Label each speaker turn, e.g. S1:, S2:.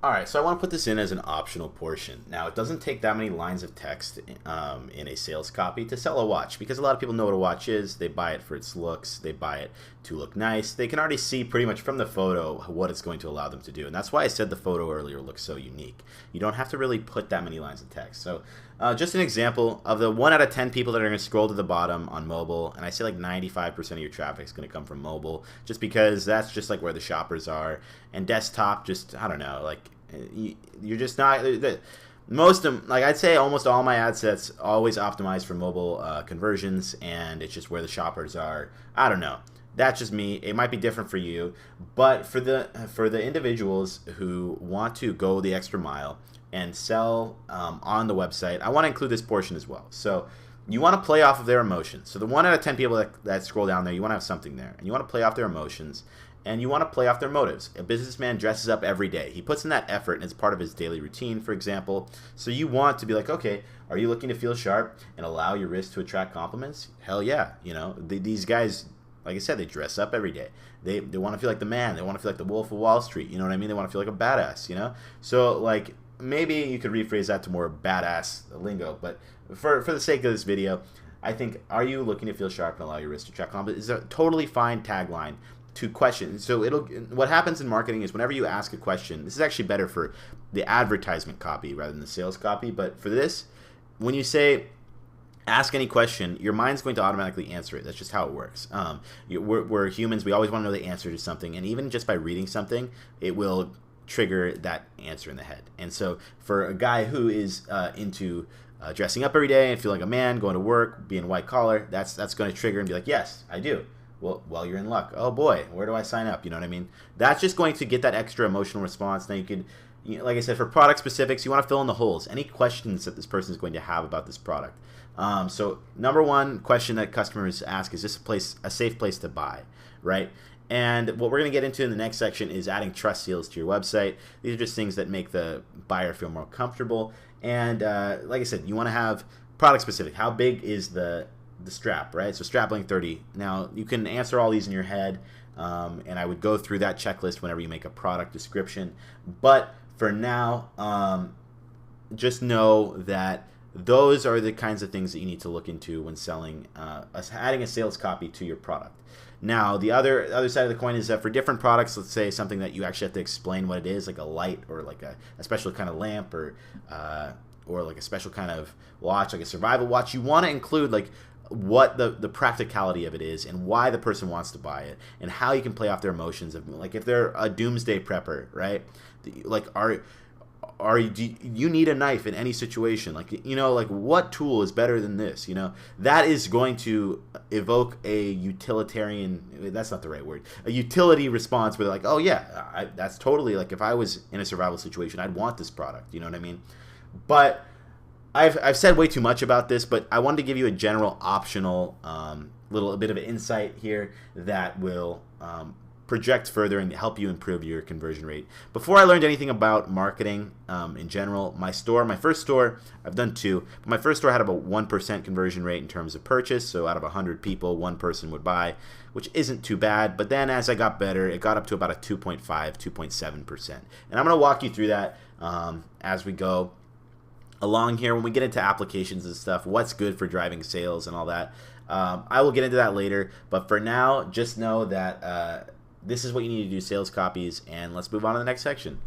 S1: Alright, so I want to put this in as an optional portion. Now, it doesn't take that many lines of text in a sales copy to sell a watch, because a lot of people know what a watch is. They buy it for its looks. They buy it to look nice. They can already see pretty much from the photo what it's going to allow them to do. And that's why I said the photo earlier looks so unique. You don't have to really put that many lines of text. So just an example of the 1 out of 10 people that are going to scroll to the bottom on mobile, and I say like 95% of your traffic is going to come from mobile, just because that's just like where the shoppers are. And desktop, just, I don't know, like, you're just not most of, like, I'd say almost all my ad sets always optimize for mobile conversions, and it's just where the shoppers are. I don't know, that's just me. It might be different for you, but for the individuals who want to go the extra mile and sell on the website, I want to include this portion as well. So you want to play off of their emotions. So the 1 out of 10 people that scroll down there, you want to have something there, and you want to play off their emotions. And you want to play off their motives. A businessman dresses up every day. He puts in that effort, and it's part of his daily routine, for example. So you want to be like, okay, are you looking to feel sharp and allow your wrist to attract compliments? Hell yeah. You know, these guys, like I said, they dress up every day. They want to feel like the man. They want to feel like the Wolf of Wall Street. You know what I mean? They want to feel like a badass, you know? So, like, maybe you could rephrase that to more badass lingo. But for the sake of this video, I think, are you looking to feel sharp and allow your wrist to attract compliments? Is a totally fine tagline to question. So what happens in marketing is whenever you ask a question, this is actually better for the advertisement copy rather than the sales copy, but for this, when you say ask any question, your mind's going to automatically answer it. That's just how it works. We're humans. We always want to know the answer to something, and even just by reading something, it will trigger that answer in the head. And so for a guy who is into dressing up every day and feeling like a man, going to work, being white collar, that's going to trigger and be like, yes, I do. Well, you're in luck. Oh boy, where do I sign up? You know what I mean? That's just going to get that extra emotional response. Now you could, like I said, for product specifics, you want to fill in the holes. Any questions that this person is going to have about this product. So number one question that customers ask is this a safe place to buy, right? And what we're going to get into in the next section is adding trust seals to your website. These are just things that make the buyer feel more comfortable. And like I said, you want to have product specific. How big is the strap, right? So strap length 30. Now you can answer all these in your head, and I would go through that checklist whenever you make a product description. But for now, just know that those are the kinds of things that you need to look into when selling, adding a sales copy to your product. Now the other side of the coin is that for different products, let's say something that you actually have to explain what it is, like a light or like a special kind of lamp or like a special kind of watch, like a survival watch, you want to include like what the practicality of it is and why the person wants to buy it and how you can play off their emotions. Of, like, if they're a doomsday prepper, right? Like, do you need a knife in any situation? Like, you know, like, what tool is better than this? You know, that is going to evoke a utilitarian, that's not the right word, a utility response where they're like, oh yeah, that's totally, like, if I was in a survival situation, I'd want this product. You know what I mean? But I've said way too much about this, but I wanted to give you a general optional a bit of an insight here that will project further and help you improve your conversion rate. Before I learned anything about marketing in general, my first store, I've done two, but my first store had about 1% conversion rate in terms of purchase. So out of 100 people, one person would buy, which isn't too bad. But then as I got better, it got up to about a 2.5, 2.7%. And I'm going to walk you through that as we go along here when we get into applications and stuff, what's good for driving sales and all that. I will get into that later, but for now, just know that this is what you need to do, sales copies, and let's move on to the next section.